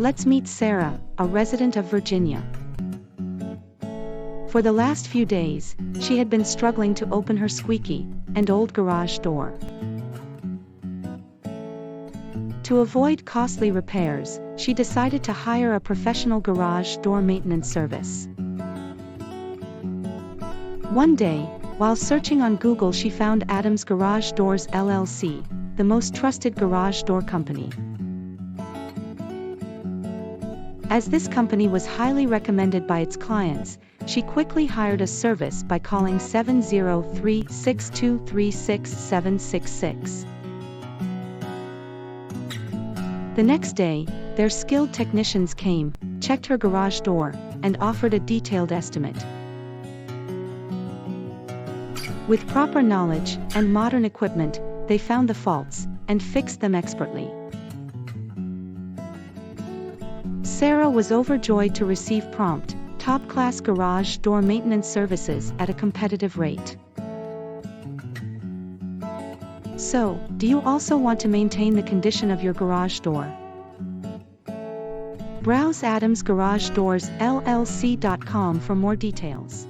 Let's meet Sarah, a resident of Virginia. For the last few days, she had been struggling to open her squeaky and old garage door. To avoid costly repairs, she decided to hire a professional garage door maintenance service. One day, while searching on Google, she found Adams Garage Doors LLC, the most trusted garage door company. As this company was highly recommended by its clients, she quickly hired a service by calling 703-623-6766. The next day, their skilled technicians came, checked her garage door, and offered a detailed estimate. With proper knowledge and modern equipment, they found the faults and fixed them expertly. Sarah was overjoyed to receive prompt, top-class garage door maintenance services at a competitive rate. So, do you also want to maintain the condition of your garage door? Browse adamsgaragedoors.llc.com for more details.